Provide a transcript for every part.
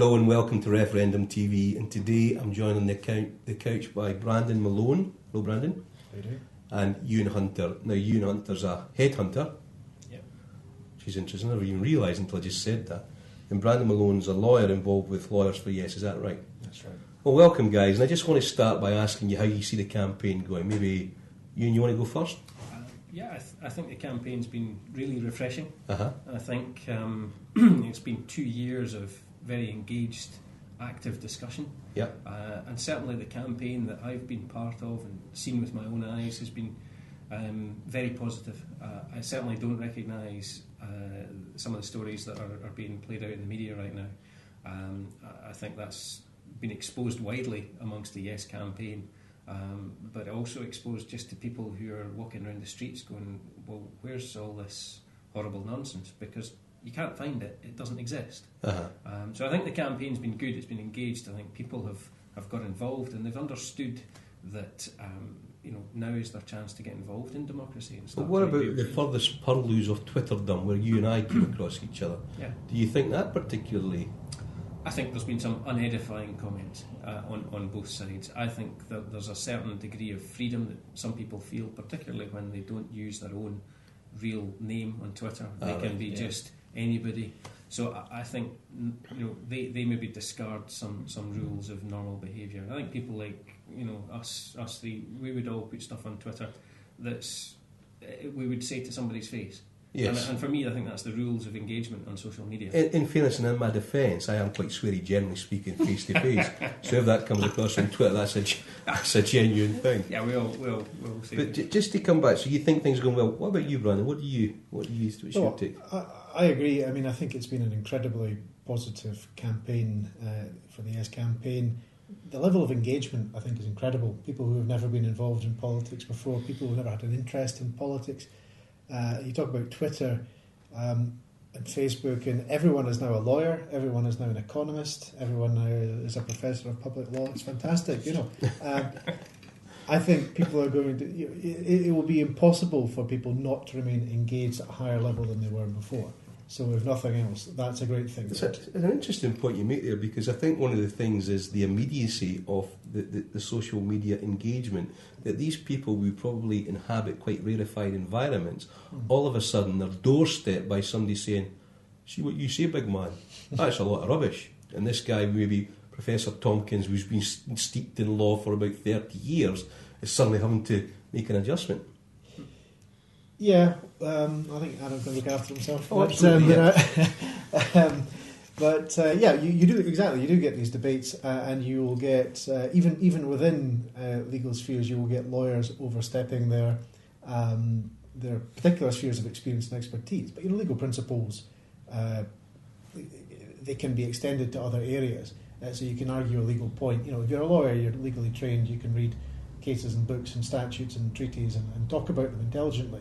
Hello and welcome to Referendum TV, and today I'm joined on the couch by Brandon Malone. Hello Brandon. How you doing? And Ewan Hunter. Now Ewan Hunter's a headhunter. Yep. Which is interesting, I never even realised until I just said that. And Brandon Malone's a lawyer involved with Lawyers for Yes, is that right? That's right. Well, welcome guys, and I just want to start by asking you how you see the campaign going. Maybe Ewan, you want to go first? I think the campaign's been really refreshing. Uh-huh. I think it's been 2 years of very engaged, active discussion. Yeah. And certainly the campaign that I've been part of and seen with my own eyes has been very positive. I certainly don't recognise some of the stories that are being played out in the media right now. I think that's been exposed widely amongst the Yes campaign, but also exposed just to people who are walking around the streets going, well, where's all this horrible nonsense? Because you can't find it, it doesn't exist. Uh-huh. So I think the campaign's been good, it's been engaged. I think people have got involved and they've understood that now is their chance to get involved in democracy. And But what about the furthest purlieus of Twitterdom where you and I came across each other? Yeah. Do you think that particularly? I think there's been some unedifying comments on both sides. I think that there's a certain degree of freedom that some people feel, particularly when they don't use their own real name on Twitter. They can be just anybody. So I think they maybe discard some rules of normal behaviour. I think people like us three, we would all put stuff on Twitter that's we would say to somebody's face. Yes. And for me, I think that's the rules of engagement on social media. In fairness and in my defence, I am quite sweary, generally speaking, face to face. So if that comes across on Twitter, that's a genuine thing. Yeah, we'll say. But just to come back, so you think things are going well. What about you, Brandon? What's your take? I agree. I mean, I think it's been an incredibly positive campaign for the Yes campaign. The level of engagement, I think, is incredible. People who have never been involved in politics before, people who have never had an interest in politics. You talk about Twitter and Facebook, and everyone is now a lawyer, everyone is now an economist, everyone now is a professor of public law. It's fantastic, I think people are going to... It will be impossible for people not to remain engaged at a higher level than they were before. So if nothing else, that's a great thing. It's an interesting point you make there, because I think one of the things is the immediacy of the social media engagement, that these people who probably inhabit quite rarefied environments, all of a sudden they're doorstepped by somebody saying, see what you say, big man, that's a lot of rubbish. And this guy, maybe Professor Tompkins, who's been steeped in law for about 30 years, is suddenly having to make an adjustment. Yeah, I think Adam can look after himself. Oh, absolutely. You do exactly. You do get these debates, and you will get even within legal spheres, you will get lawyers overstepping their particular spheres of experience and expertise. But legal principles, they can be extended to other areas. So you can argue a legal point. If you're a lawyer, you're legally trained. You can read cases and books and statutes and treaties and talk about them intelligently.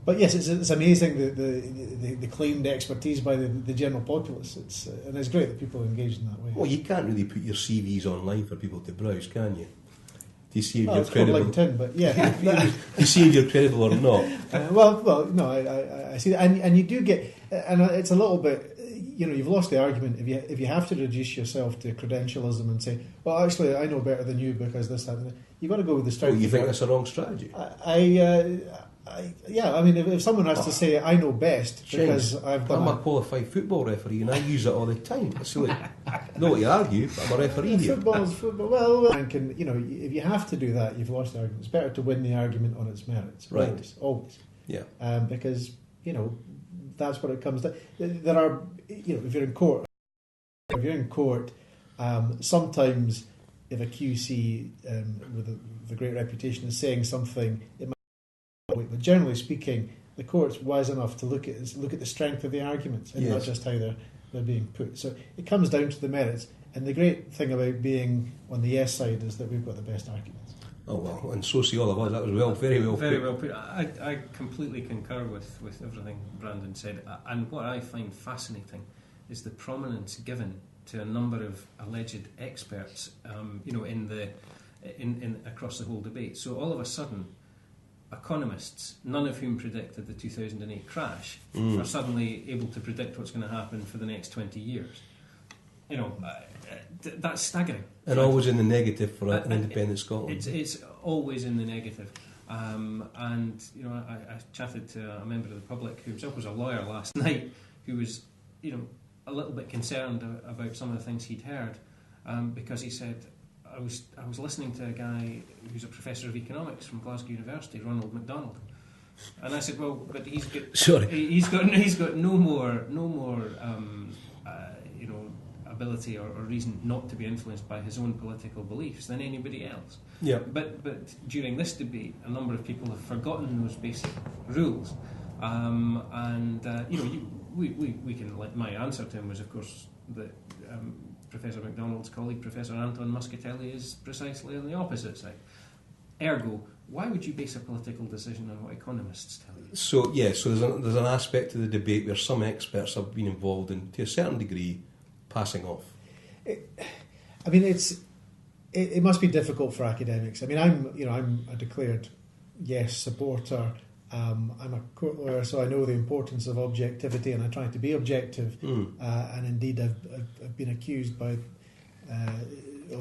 But yes, it's amazing the claimed expertise by the general populace. And it's great that people are engaged in that way. Well, you can't really put your CVs online for people to browse, can you? Do you see if you're it's called credible? LinkedIn, but yeah. Do you see if you're credible or not? No, I see that, and you do get, and it's a little bit. You've lost the argument if you have to reduce yourself to credentialism and say, well, actually, I know better than you because this, that, and that. You've got to go with the strength. Well, you think that's a wrong strategy? If someone has to say, I know best because I'm a qualified football referee and I use it all the time. So, no what you argue, but I'm a referee here. Football. Well, if you have to do that, you've lost the argument. It's better to win the argument on its merits. Right. Always. Yeah. Because, that's what it comes to. There are, if you're in court, sometimes if a QC with a great reputation is saying something, it might. But generally speaking, the court's wise enough to look at the strength of the arguments and not just how they're being put. So it comes down to the merits. And the great thing about being on the yes side is that we've got the best arguments. Oh well, and so see all of us. That was very well put. I completely concur with everything Brandon said. And what I find fascinating is the prominence given to a number of alleged experts, in across the whole debate. So all of a sudden, economists, none of whom predicted the 2008 crash, are suddenly able to predict what's going to happen for the next 20 years. that's staggering. And always in the negative for an independent Scotland. It's always in the negative. And I chatted to a member of the public who himself was a lawyer last night, who was a little bit concerned about some of the things he'd heard, because he said, I was listening to a guy who's a professor of economics from Glasgow University, Ronald MacDonald, and I said, well, but he's got no more ability or reason not to be influenced by his own political beliefs than anybody else. Yeah. But during this debate, a number of people have forgotten those basic rules, we can. My answer to him was, of course, that Professor MacDonald's colleague, Professor Anton Muscatelli, is precisely on the opposite side. Ergo, why would you base a political decision on what economists tell you? So there's an aspect to the debate where some experts have been involved in, to a certain degree, passing off. It must be difficult for academics. I mean, I'm a declared yes supporter. I'm a court lawyer, so I know the importance of objectivity, and I try to be objective. And indeed, I've been accused of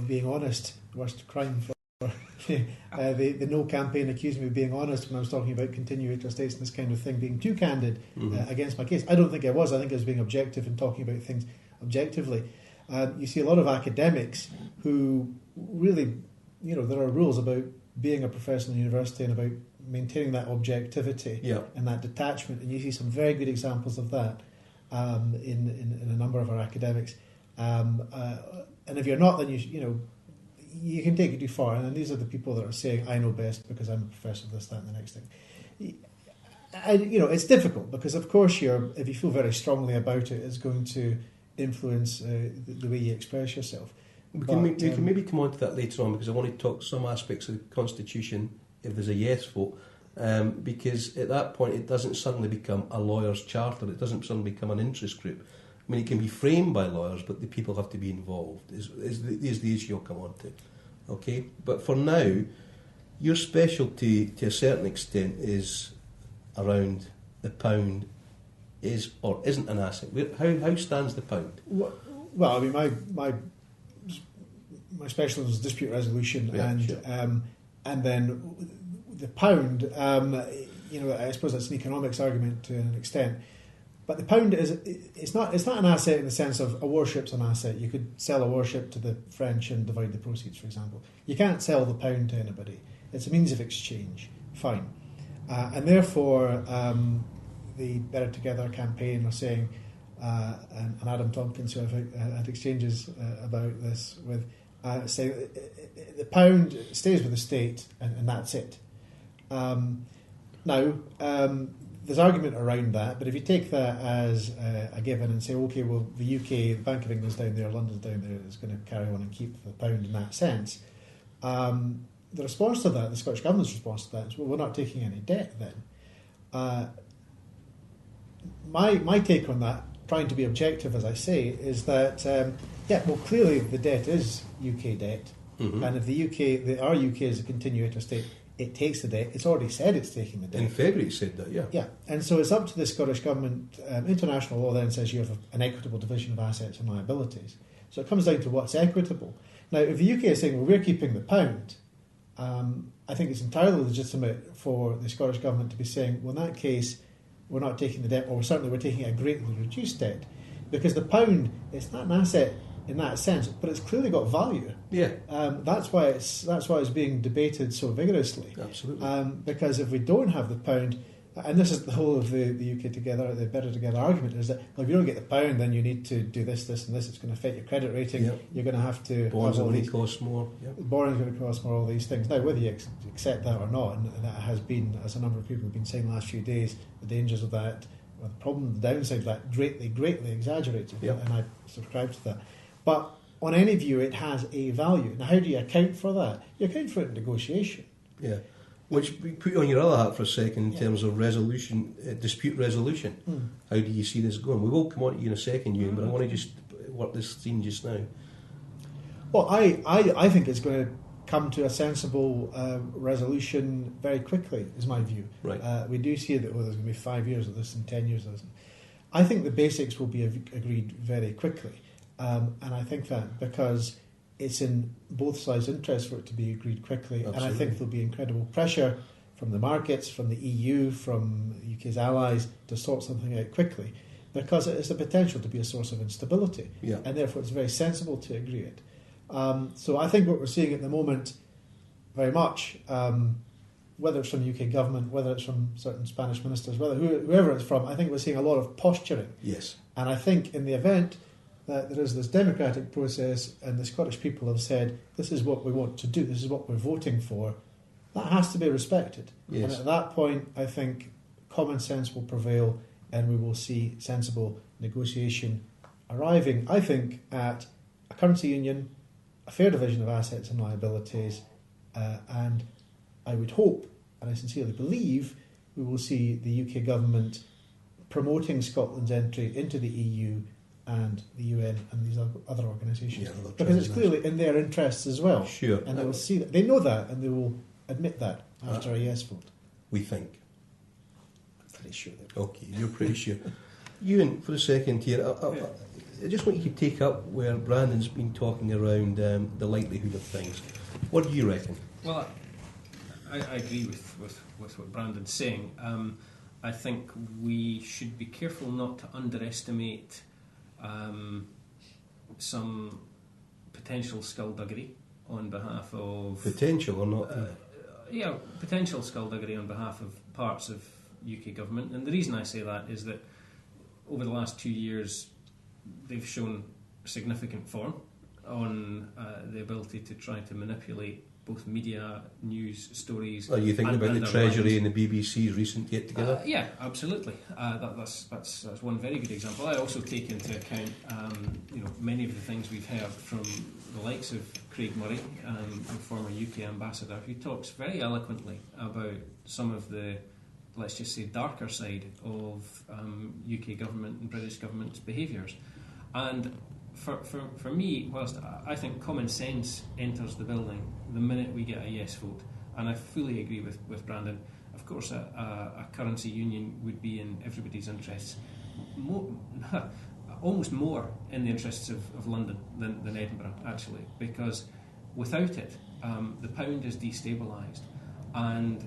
being honest. Worst crime for the No campaign accused me of being honest when I was talking about continuing estates and this kind of thing, being too candid against my case. I don't think I was. I think I was being objective and talking about things objectively. You see a lot of academics who really, there are rules about being a professor in the university and about maintaining that objectivity and that detachment, and you see some very good examples of that in a number of our academics. And if you're not, then you can take it too far. And these are the people that are saying, "I know best because I'm a professor of this, that, and the next thing." It's difficult because, of course, if you feel very strongly about it, it's going to influence the way you express yourself. We can maybe come on to that later on, because I want to talk some aspects of the Constitution if there's a yes vote, because at that point it doesn't suddenly become a lawyer's charter, it doesn't suddenly become an interest group. I mean, it can be framed by lawyers, but the people have to be involved, is the issue I'll come on to. Okay? But for now, your specialty to a certain extent is around the pound is or isn't an asset. How stands the pound? Well, I mean, my specialism is dispute resolution, and then the pound. I suppose that's an economics argument to an extent, but the pound it's not an asset in the sense of a warship's an asset. You could sell a warship to the French and divide the proceeds, for example. You can't sell the pound to anybody. It's a means of exchange. Fine, and therefore the Better Together campaign are saying, and Adam Tompkins, who I've had exchanges about this with, saying the pound stays with the state and that's it. Now, there's argument around that, but if you take that as a given and say, okay, well, the UK, the Bank of England's down there, London's down there, is going to carry on and keep the pound in that sense, the response to that, the Scottish Government's response to that is, well, we're not taking any debt then. My take on that, trying to be objective, as I say, is that, clearly the debt is UK debt, and if our UK is a continuator state, it takes the debt. It's already said it's taking the debt. In February it said that, yeah. Yeah, and so it's up to the Scottish Government. International law then says you have an equitable division of assets and liabilities. So it comes down to what's equitable. Now, if the UK is saying, well, we're keeping the pound, I think it's entirely legitimate for the Scottish Government to be saying, well, in that case, we're not taking the debt, or certainly we're taking a greatly reduced debt, because the pound, it's not an asset in that sense, but it's clearly got value. Yeah. That's why it's being debated so vigorously. Absolutely. Because if we don't have the pound, and this is the whole of the UK Together, the Better Together argument, is that, well, if you don't get the pound, then you need to do this, and this. It's going to affect your credit rating. Yep. You're going to have to... Bonds are going to cost more. Yep. Borrowing's going to cost more, all these things. Now, whether you accept that or not, and that has been, as a number of people have been saying the last few days, the dangers of that, or the problem, the downside of that, greatly exaggerated. Yep. And I subscribe to that. But on any view, it has a value. Now, how do you account for that? You account for it in negotiation. Yeah. Which we put you on your other hat for a second in terms of dispute resolution. How do you see this going? We will come on to you in a second, Ewan, but I want to just work this scene just now. Well, I think it's going to come to a sensible resolution very quickly, is my view. Right. We do see that there's going to be 5 years of this and 10 years of this. I think the basics will be agreed very quickly. And I think that because it's in both sides' interest for it to be agreed quickly, Absolutely. and I think there'll be incredible pressure from the markets, from the EU, from the UK's allies to sort something out quickly, because it has the potential to be a source of instability, and therefore it's very sensible to agree it. So I think what we're seeing at the moment, very much, whether it's from the UK government, whether it's from certain Spanish ministers, whoever it's from, I think we're seeing a lot of posturing. Yes. And I think in the event that there is this democratic process and the Scottish people have said, this is what we want to do, this is what we're voting for, that has to be respected. Yes. And at that point, I think common sense will prevail and we will see sensible negotiation arriving, I think, at a currency union, a fair division of assets and liabilities, and I would hope, and I sincerely believe, we will see the UK government promoting Scotland's entry into the EU and the UN and these other organisations. Because it's clearly in their interests as well. Sure. And they will see that. They know that and they will admit that after a yes vote. We think. I'm pretty sure they will. Okay, you're pretty sure. Ewan, for a second here, I just want you to take up where Brandon's been talking around the likelihood of things. What do you reckon? Well, I agree with what Brandon's saying. I think we should be careful not to underestimate some potential skullduggery on behalf of... Potential or not? Potential skullduggery on behalf of parts of UK government. And the reason I say that is that over the last 2 years they've shown significant form on the ability to try to manipulate both media, news, stories. Are you thinking about the Treasury and the BBC's recent get-together? Yeah, absolutely. That's one very good example. I also take into account many of the things we've heard from the likes of Craig Murray, the former UK ambassador, who talks very eloquently about some of the, let's just say, darker side of UK government and British government's behaviours. And for me, whilst I think common sense enters the building the minute we get a yes vote, and I fully agree with Brandon, of course a currency union would be in everybody's interests, almost more in the interests of London than Edinburgh, actually, because without it the pound is destabilised, and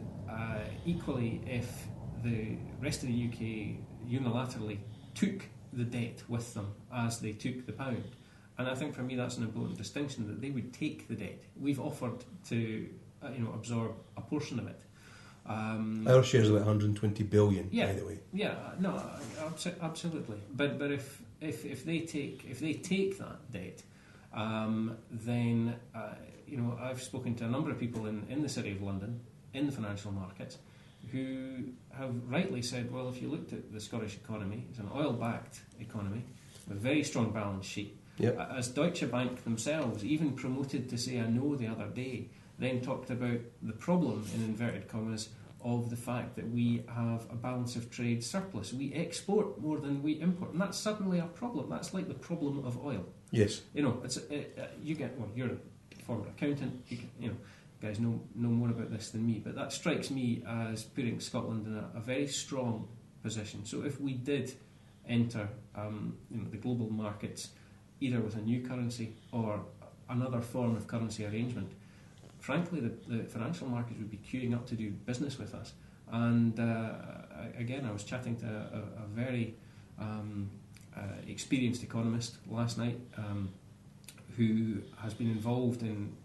equally if the rest of the UK unilaterally took the debt with them as they took the pound. And I think for me that's an important distinction, that they would take the debt. We've offered to absorb a portion of it. Our share is about 120 billion, by the way. Yeah, no, absolutely. But if they take that debt, then I've spoken to a number of people in the City of London, in the financial markets, who have rightly said, well, if you looked at the Scottish economy, it's an oil-backed economy with a very strong balance sheet. Yep. As Deutsche Bank themselves even promoted to say a no the other day, then talked about the problem, in inverted commas, of the fact that we have a balance of trade surplus. We export more than we import, and that's suddenly a problem. That's like the problem of oil. Yes. You're a former accountant. Guys know more about this than me, but that strikes me as putting Scotland in a very strong position. So if we did enter the global markets, either with a new currency or another form of currency arrangement, frankly the financial markets would be queuing up to do business with us. And again, I was chatting to a very experienced economist last night who has been involved in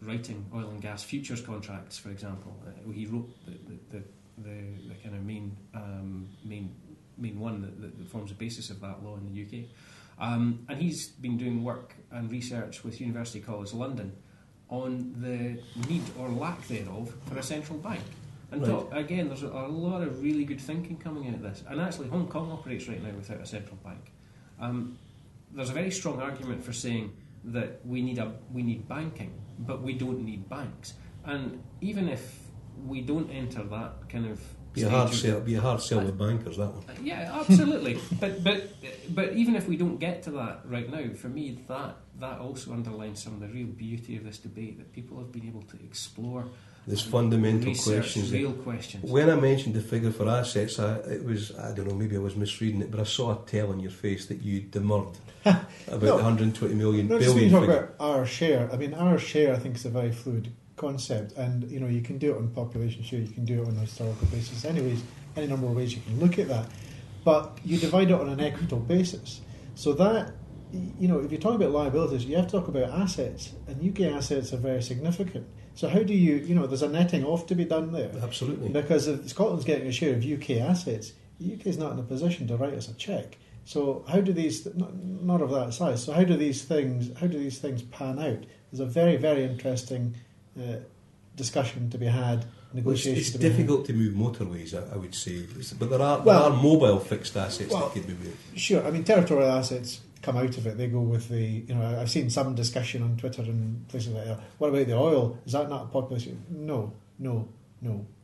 writing oil and gas futures contracts, for example. He wrote the kind of main one that forms the basis of that law in the UK. And he's been doing work and research with University College London on the need or lack thereof for a central bank. And again, there's a lot of really good thinking coming out of this. And actually, Hong Kong operates right now without a central bank. There's a very strong argument for saying that we need banking, but we don't need banks. And even if we don't enter that kind of Be a hard sell with bankers, that one. Yeah, absolutely. but even if we don't get to that right now, for me that also underlines some of the real beauty of this debate, that people have been able to explore. There's fundamental questions. Real questions. When I mentioned the figure for assets, I don't know, maybe I was misreading it, but I saw a tell on your face that you demurred about the 120 million billion talk figure. about our share. I mean, our share, I think, is a very fluid concept, and you can do it on population share, you can do it on a historical basis. Anyways, any number of ways you can look at that, but you divide it on an equitable basis. So that, if you're talking about liabilities, you have to talk about assets, and UK assets are very significant. So how do you, there's a netting off to be done there. Absolutely. Because if Scotland's getting a share of UK assets, the UK is not in a position to write us a cheque. So how do these, not of that size, so how do these things pan out? There's a very, very interesting discussion to be had, negotiation it's difficult to move motorways, I would say. But there are mobile fixed assets that could be moved. Sure, I mean, territorial assets come out of it. They go with the, I've seen some discussion on Twitter and places like that. What about the oil? Is that not a population? No.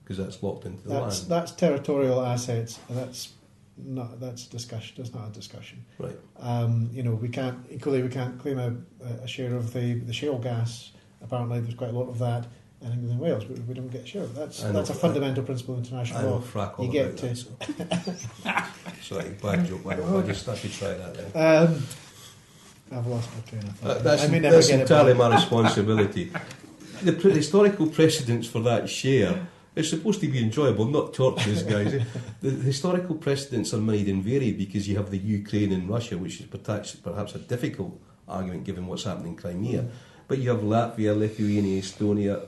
Because that's locked into the land. That's territorial assets, and that's discussion. That's not a discussion. Right. We can't claim a share of the shale gas. Apparently, there's quite a lot of that in England and Wales, but we don't get a share of that. That's a fundamental principle of international law. Frack all about that. Sorry, bad joke. I just have to try that then. I've lost my train of thought. That's entirely my responsibility. The historical precedents for that share is supposed to be enjoyable, not torturous, guys. The historical precedents are made and vary because you have the Ukraine and Russia, which is perhaps a difficult argument given what's happening in Crimea. But you have Latvia, Lithuania, Estonia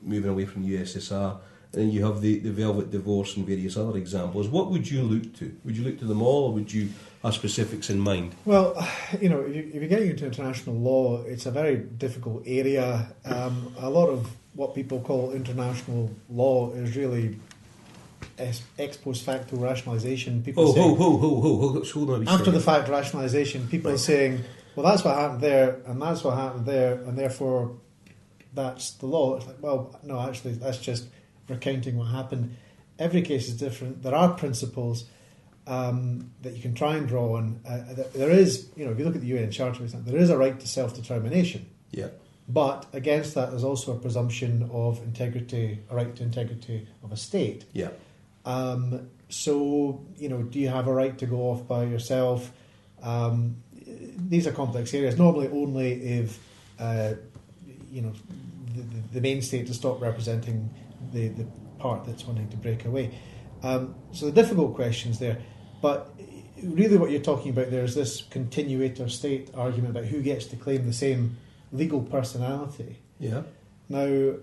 moving away from the USSR, and then you have the Velvet Divorce and various other examples. What would you look to? Would you look to them all, or would you have specifics in mind? Well, if you're getting into international law, it's a very difficult area. A lot of what people call international law is really ex post facto rationalisation. Hold on. After the fact rationalisation, people saying, well, that's what happened there, and that's what happened there, and therefore that's the law. It's like, well, no, actually, that's just recounting what happened. Every case is different. There are principles that you can try and draw on. There is, if you look at the UN Charter, for example, there is a right to self-determination. Yeah. But against that, there's also a presumption of integrity, a right to integrity of a state. Yeah. So, do you have a right to go off by yourself? These are complex areas. Normally, only if the main state to stop representing the part that's wanting to break away. So the difficult questions there. But really, what you're talking about there is this continuator state argument about who gets to claim the same legal personality. Yeah. Now,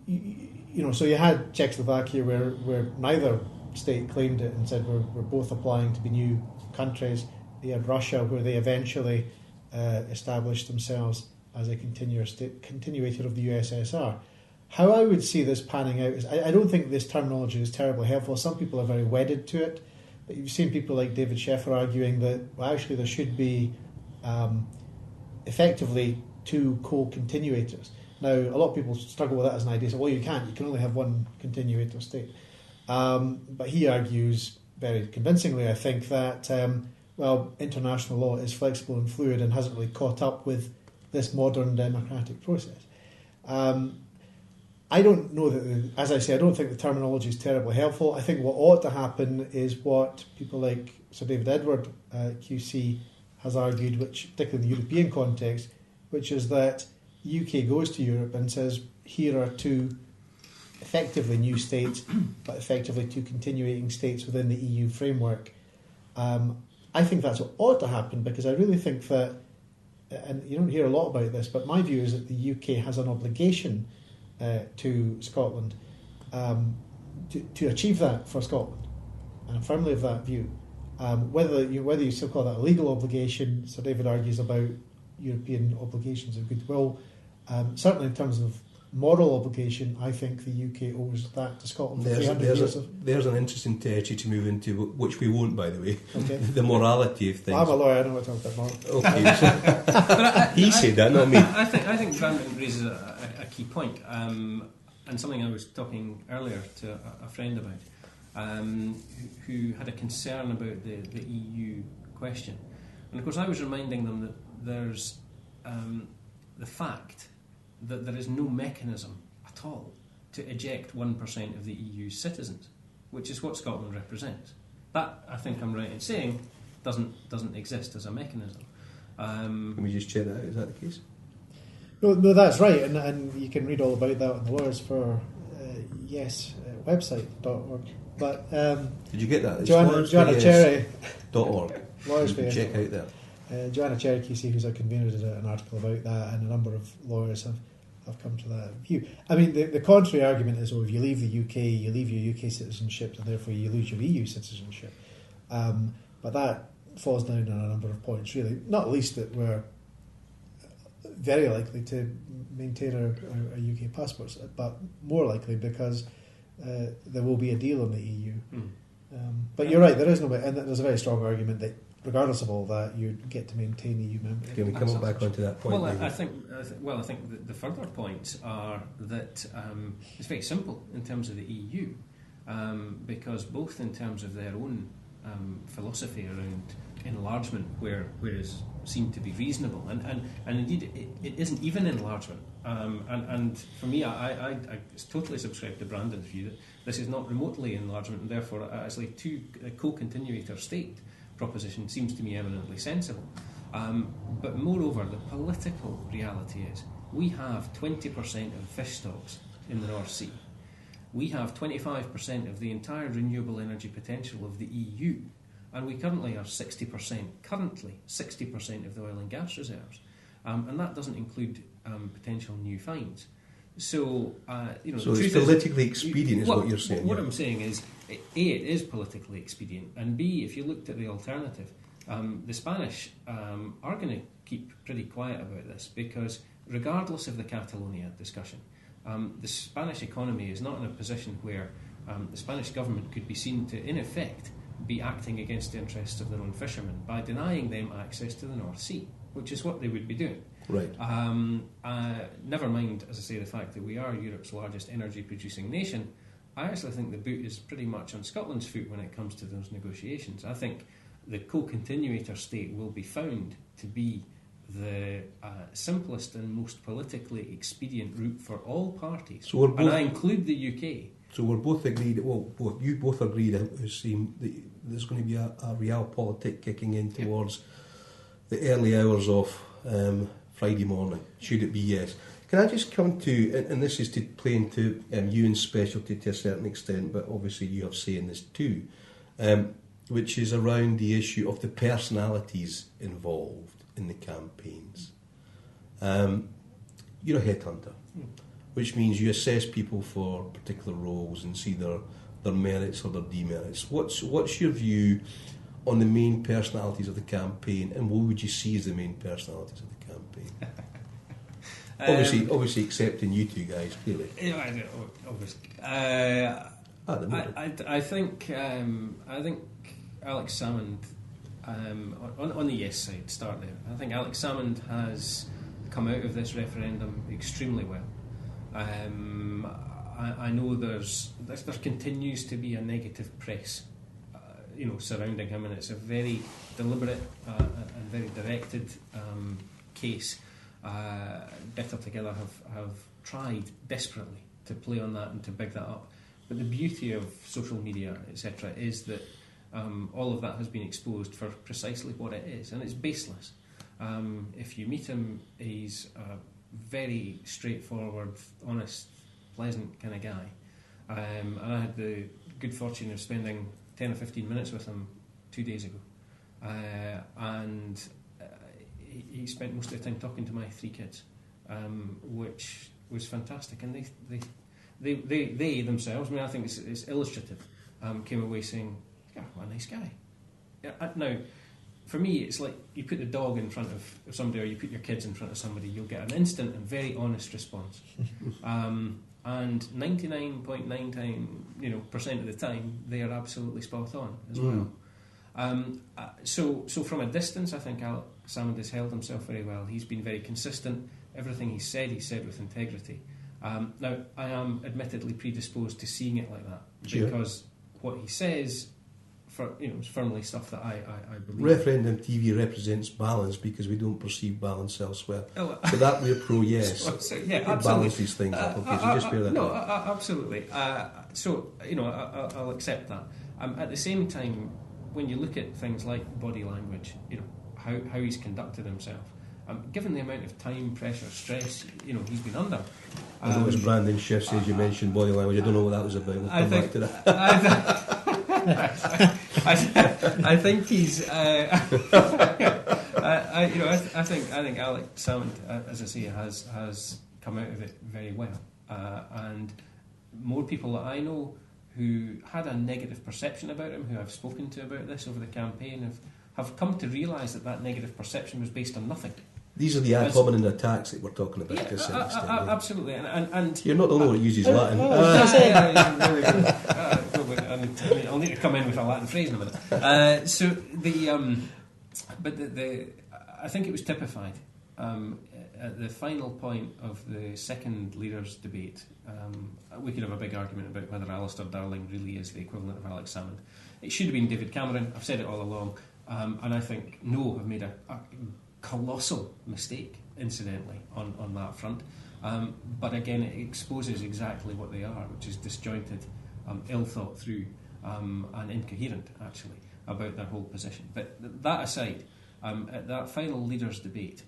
so you had Czechoslovakia where neither state claimed it and said we're both applying to be new countries. You had Russia, where they eventually established themselves as a continuator of the USSR. How I would see this panning out is, I don't think this terminology is terribly helpful. Some people are very wedded to it, but you've seen people like David Sheffer arguing that, well, actually there should be effectively two co-continuators. Now, a lot of people struggle with that as an idea. So, well, you can't. You can only have one continuator state. But he argues very convincingly, I think, that international law is flexible and fluid and hasn't really caught up with this modern democratic process. I don't know that, as I say, I don't think the terminology is terribly helpful. I think what ought to happen is what people like Sir David Edward, QC, has argued, which particularly in the European context, which is that the UK goes to Europe and says, here are two effectively new states, but effectively two continuating states within the EU framework. I think that's what ought to happen, because I really think that, and you don't hear a lot about this, but my view is that the UK has an obligation to Scotland to achieve that for Scotland, and I'm firmly of that view. Whether you still call that a legal obligation, Sir David argues about European obligations of goodwill. Certainly in terms of moral obligation, I think the UK owes that to Scotland for 300 years. There's an interesting territory to move into, which we won't, by the way. Okay. The morality of things. I'm a lawyer, I know what to talk about moral. Okay. He said that, not me. I think Brandon raises a key point. and something I was talking earlier to a friend about, who had a concern about the EU question. And of course I was reminding them that there's the fact that there is no mechanism at all to eject 1% of the EU's citizens, which is what Scotland represents. That, I think I'm right in saying, doesn't exist as a mechanism. Can we just check that out? Is that the case? No, that's right, and you can read all about that on the Lawyers for website.org. But did you get that? It's Joanna Cherry .org. Lawyers for check out there. Joanna Cherry Kesey, who's a convener, did an article about that, and a number of lawyers have come to that view. I mean, the contrary argument is, if you leave the UK, you leave your UK citizenship, and therefore you lose your EU citizenship. But that falls down on a number of points, really. Not least that we're very likely to maintain our UK passports, but more likely because there will be a deal on the EU. But you're right, there is no, and there's a very strong argument that regardless of all that, you get to maintain EU membership. Can we come back onto that point? Well, I think the further points are that it's very simple in terms of the EU, because both in terms of their own philosophy around enlargement, where is seemed to be reasonable, and indeed it isn't even enlargement. And for me, I totally subscribe to Brandon's view that this is not remotely enlargement, and therefore actually a co-continuator state proposition seems to me eminently sensible. But moreover, the political reality is we have 20% of fish stocks in the North Sea. We have 25% of the entire renewable energy potential of the EU, and we currently are 60% of the oil and gas reserves, and that doesn't include potential new finds. So, so it's politically expedient, is what you're saying. What I'm saying is, A, it is politically expedient, and B, if you looked at the alternative, the Spanish are going to keep pretty quiet about this, because regardless of the Catalonia discussion, the Spanish economy is not in a position where the Spanish government could be seen to, in effect, be acting against the interests of their own fishermen by denying them access to the North Sea, which is what they would be doing. Right. Never mind, as I say, the fact that we are Europe's largest energy-producing nation. I actually think the boot is pretty much on Scotland's foot when it comes to those negotiations. I think the co-continuator state will be found to be the simplest and most politically expedient route for all parties. So and I include the UK. So we're both agreed, you both agreed, it seemed, that there's going to be a realpolitik kicking in towards the early hours of Friday morning, should it be yes. Can I just come to, and this is to play into Ewan's specialty to a certain extent, but obviously you have say in this too, which is around the issue of the personalities involved in the campaigns. You're a headhunter, which means you assess people for particular roles and see their merits or their demerits. What's your view on the main personalities of the campaign, and what would you see as the main personalities of the campaign? Obviously, excepting you two guys, clearly. Yeah, obviously. I think Alex Salmond, on the yes side, start there. I think Alex Salmond has come out of this referendum extremely well. I know there continues to be a negative press, surrounding him, and it's a very deliberate and very directed case. Better Together have tried desperately to play on that and to big that up. But the beauty of social media, etc., is that all of that has been exposed for precisely what it is, and it's baseless. If you meet him, he's a very straightforward, honest, pleasant kind of guy. And I had the good fortune of spending 10 or 15 minutes with him 2 days ago. And he spent most of the time talking to my 3 kids, which was fantastic. And they themselves, I think it's illustrative, came away saying, yeah, what a nice guy. Yeah, now, for me, it's like you put the dog in front of somebody, or you put your kids in front of somebody, you'll get an instant and very honest response. And 99.9% of the time, they are absolutely spot on as well. So from a distance, I think Alex Salmond has held himself very well. He's been very consistent. Everything he said with integrity. Now, I am admittedly predisposed to seeing it like that, Sure. because what he says, is firmly stuff that I believe. Referendum TV represents balance because we don't perceive balance elsewhere. Oh, So that we're pro yes. so, yeah, It absolutely. balances things up. Okay, so just bear that in No, mind. absolutely. I'll accept that. At the same time, when you look at things like body language, how he's conducted himself, given the amount of time, pressure, stress, he's been under. Although as Brandon Schiff says, you mentioned body language. I don't know what that was about. We'll come back to that. I think he's. I think Alex Salmond, as I say, has come out of it very well, and more people that I know who had a negative perception about him, who I've spoken to about this over the campaign, have come to realise that negative perception was based on nothing. These are the ad hominem attacks that we're talking about to a certain extent. Absolutely, and you're not the only one that uses Latin. I'll need to come in with a Latin phrase in a minute. I think it was typified at the final point of the second leaders' debate. We could have a big argument about whether Alistair Darling really is the equivalent of Alex Salmond. It should have been David Cameron. I've said it all along, and I think No have made a colossal mistake, incidentally, on that front. But again, it exposes exactly what they are, which is disjointed, ill thought through, and incoherent, actually, about their whole position. But that aside, at that final leaders' debate,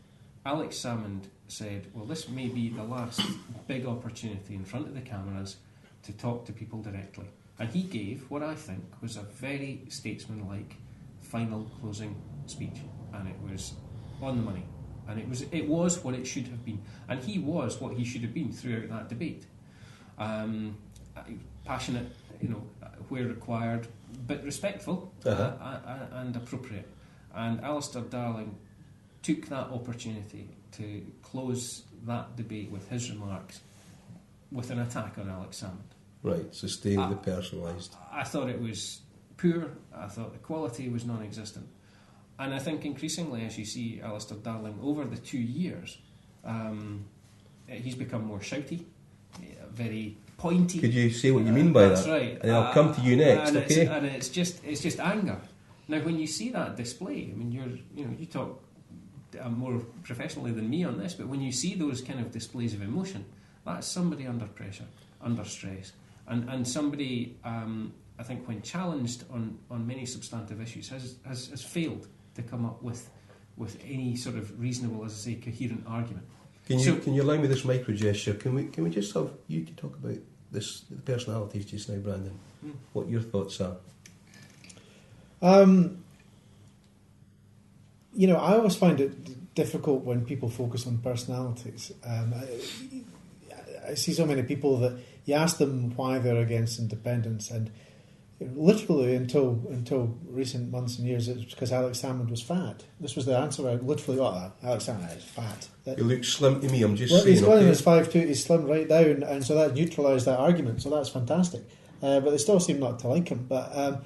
Alex Salmond said, well, this may be the last big opportunity in front of the cameras to talk to people directly. And he gave what I think was a very statesmanlike final closing speech. And it was on the money. And it was what it should have been. And he was what he should have been throughout that debate. Passionate, where required, but respectful and appropriate. And Alistair Darling took that opportunity to close that debate with his remarks with an attack on Alex Salmond. Right, so staying with the personalised. I thought it was poor. I thought the quality was non-existent. And I think increasingly, as you see Alistair Darling over the 2 years, he's become more shouty, very pointy. Could you say what you mean by that's that? Right. And I'll come to you next, okay? And it's just anger. Now, when you see that display, I mean, you talk more professionally than me on this, but when you see those kind of displays of emotion, that's somebody under pressure, under stress, and somebody, I think, when challenged on many substantive issues, has failed to come up with any sort of reasonable, as I say, coherent argument. Can you allow me this micro gesture? Can we just have you to talk about the personalities just now, Brandon? What your thoughts are? I always find it difficult when people focus on personalities. I see so many people that you ask them why they're against independence, and literally until recent months and years, it's because Alex Salmond was fat. This was the answer. Alex Salmond is fat. He looks slim to me. I'm just saying. He's okay? He's 5'2". He's slimmed right down, and so that neutralised that argument. So that's fantastic. But they still seem not to like him. But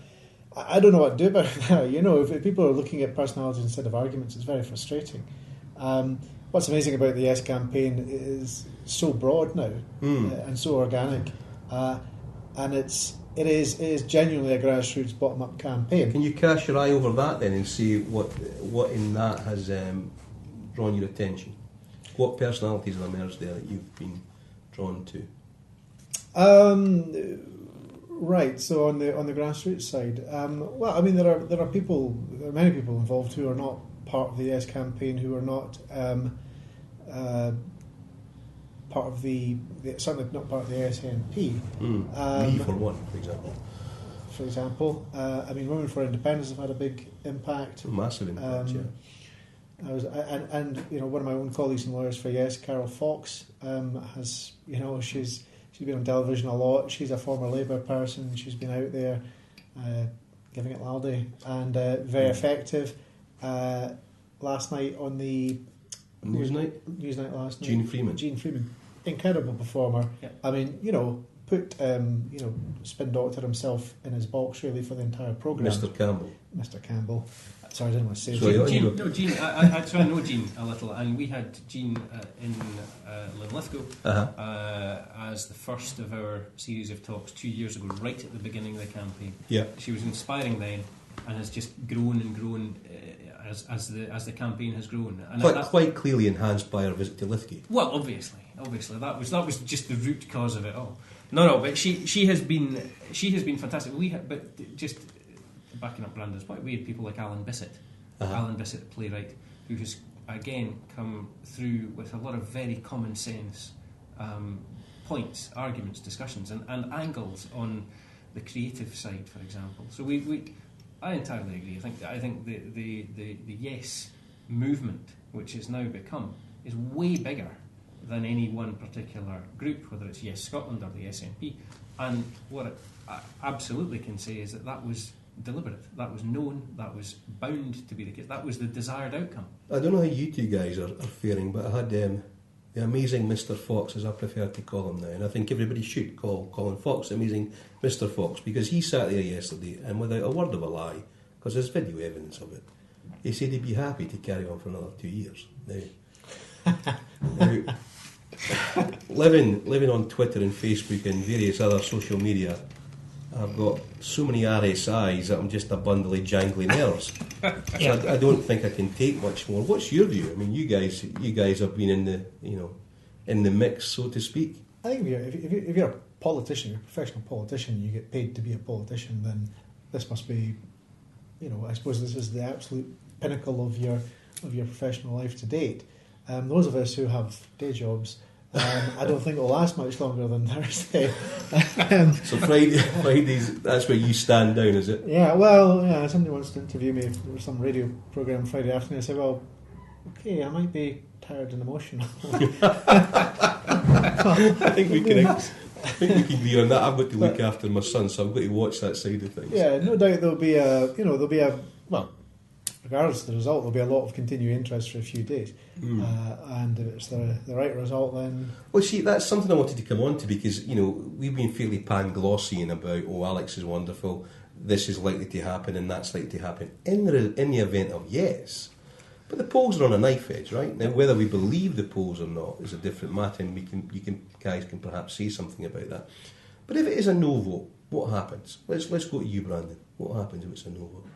I don't know what to do about that. If people are looking at personalities instead of arguments, it's very frustrating. What's amazing about the Yes campaign is so broad now and so organic, and it is genuinely a grassroots bottom-up campaign. Can you cast your eye over that then and see what in that has drawn your attention? What personalities have emerged there that you've been drawn to? Right. So on the grassroots side, well, I mean there are many people involved who are not part of the Yes campaign, who are not part of certainly not part of the SNP. Me for one, for example. I mean, Women for Independence have had a big impact. Massive impact, yeah. One of my own colleagues and lawyers for Yes, Carol Fox, has she's been on television a lot. She's a former Labour person. She's been out there giving it laldy and very effective. Last night on the Newsnight last night. Jean Freeman, incredible performer. Yeah. I mean, put Spin Doctor himself in his box really for the entire programme. Mr. Campbell. Sorry, I didn't want to say Sorry, Jean. Jean. I know Jean a little, and we had Jean in Linlithgow as the first of our series of talks 2 years ago, right at the beginning of the campaign. Yeah. She was inspiring then, and has just grown and grown as the campaign has grown. And quite clearly enhanced by our visit to Lithgow. Well, obviously, that was just the root cause of it all. No, but she has been fantastic. But just backing up Brandon's point, we had people like Alan Bissett, playwright, who has again come through with a lot of very common sense points, arguments, discussions, and angles on the creative side, for example. So I entirely agree. I think the Yes movement, which has now become, is way bigger than any one particular group, whether it's Yes Scotland or the SNP. And what I absolutely can say is that was deliberate, that was known, that was bound to be the case, that was the desired outcome. I don't know how you two guys are faring, but I had the amazing Mr. Fox, as I prefer to call him now, and I think everybody should call Colin Fox the amazing Mr. Fox, because he sat there yesterday and without a word of a lie, because there's video evidence of it, he said he'd be happy to carry on for another 2 years. Now living on Twitter and Facebook and various other social media, I've got so many RSIs that I'm just a bundle of jangly nerves. So I don't think I can take much more. What's your view? I mean, you guys have been in the mix, so to speak. I think if you're a politician, you're a professional politician, you get paid to be a politician, then this must be, I suppose this is the absolute pinnacle of your professional life to date. Those of us who have day jobs, I don't think it'll last much longer than Thursday. So Fridays, that's where you stand down, is it? Yeah, well, somebody wants to interview me for some radio programme Friday afternoon. I say, well, okay, I might be tired and emotional. I think we can agree on that. I've got to look after my son, so I've got to watch that side of things. Yeah, no doubt there'll be regardless of the result, there'll be a lot of continuing interest for a few days. And if it's the right result, then... Well, see, that's something I wanted to come on to, because, we've been fairly pan-glossy about, Alex is wonderful, this is likely to happen and that's likely to happen. In the event of yes. But the polls are on a knife edge, right? Now, whether we believe the polls or not is a different matter, and you guys can perhaps say something about that. But if it is a no vote, what happens? Let's go to you, Brandon. What happens if it's a no vote?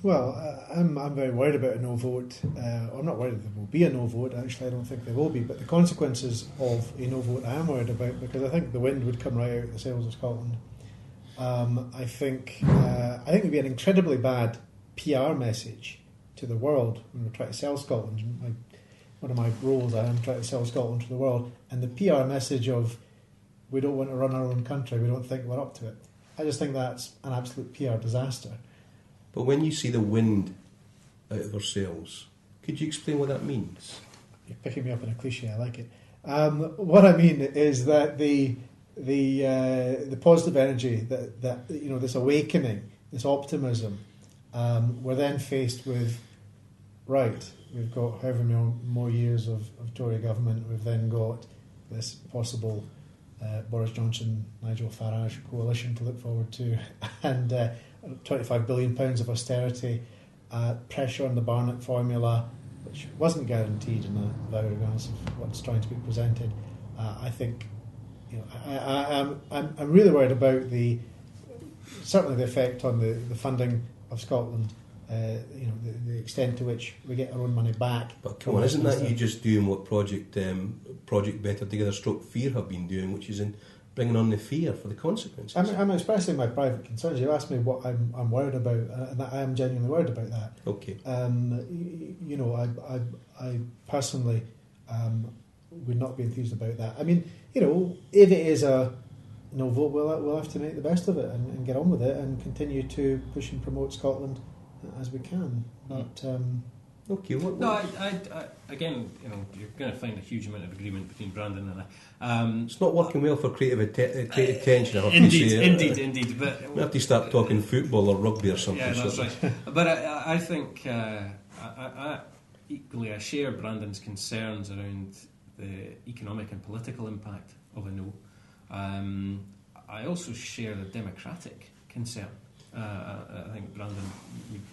Well, I'm very worried about a no vote. I'm not worried that there will be a no vote. Actually, I don't think there will be. But the consequences of a no vote I am worried about, because I think the wind would come right out of the sails of Scotland. I think it would be an incredibly bad PR message to the world when we're trying to sell Scotland. One of my roles, I am trying to sell Scotland to the world. And the PR message of, we don't want to run our own country, we don't think we're up to it. I just think that's an absolute PR disaster. But when you see the wind out of our sails, could you explain what that means? You're picking me up in a cliche, I like it. What I mean is that the positive energy, that this awakening, this optimism, we're then faced with, right, we've got however many more years of Tory government, we've then got this possible Boris Johnson, Nigel Farage coalition to look forward to, and £25 billion of austerity, pressure on the Barnett formula, which wasn't guaranteed in the very regardless of what's trying to be presented. I think, I'm really worried about certainly the effect on the funding of Scotland. The extent to which we get our own money back. But come on, isn't that you just doing what Project Better Together / Fear have been doing, which is in bringing on the fear for the consequences? I'm expressing my private concerns. You asked me what I'm worried about, and I am genuinely worried about that. Okay. I personally would not be enthused about that. I mean, if it is a no vote, we'll have to make the best of it and get on with it and continue to push and promote Scotland as we can. But okay. Again, you're going to find a huge amount of agreement between Brandon and I. It's not working well for creative tension. I have to say. Indeed. But we have to start talking football or rugby or something. Yeah, that's right. But I think equally I share Brandon's concerns around the economic and political impact of a no. I also share the democratic concern I think Brandon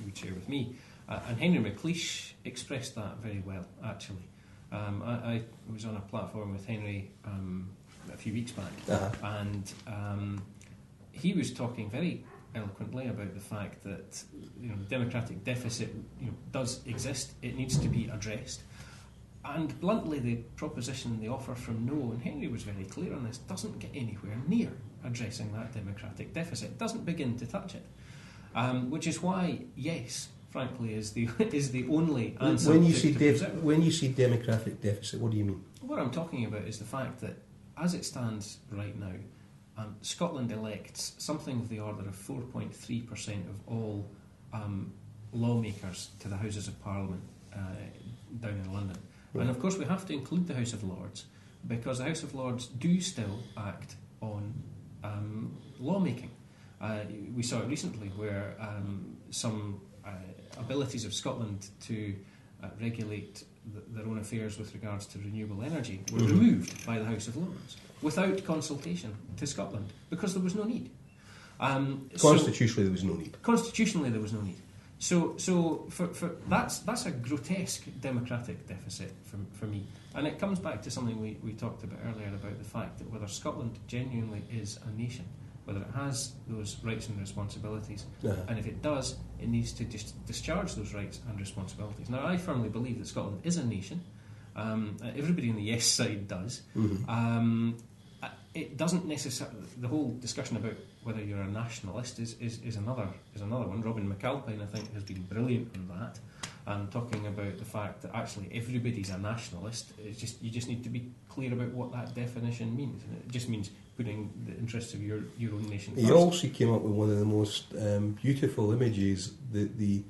would share with me. And Henry McLeish expressed that very well, actually. I was on a platform with Henry a few weeks back, and he was talking very eloquently about the fact that democratic deficit does exist. It needs to be addressed. And bluntly, the proposition, the offer from No, and Henry was very clear on this, doesn't get anywhere near addressing that democratic deficit. It doesn't begin to touch it. Which is why, yes, frankly, is the only answer. When you say democratic deficit, what do you mean? What I'm talking about is the fact that, as it stands right now, Scotland elects something of the order of 4.3% of all lawmakers to the Houses of Parliament down in London. Right. And of course we have to include the House of Lords, because the House of Lords do still act on lawmaking. We saw it recently where some abilities of Scotland to regulate their own affairs with regards to renewable energy were removed by the House of Lords without consultation to Scotland, because there was no need. Constitutionally, there was no need. Constitutionally, there was no need. So for that's a grotesque democratic deficit for me. And it comes back to something we talked about earlier about the fact that whether Scotland genuinely is a nation, whether it has those rights and responsibilities, and if it does, it needs to discharge those rights and responsibilities. Now, I firmly believe that Scotland is a nation. Everybody on the yes side does. It doesn't necessarily. The whole discussion about whether you're a nationalist is another one. Robin McAlpine, I think, has been brilliant on that, talking about the fact that actually everybody's a nationalist. You just need to be clear about what that definition means. And it just means putting the interests of your own nation first. He also came up with one of the most beautiful images. The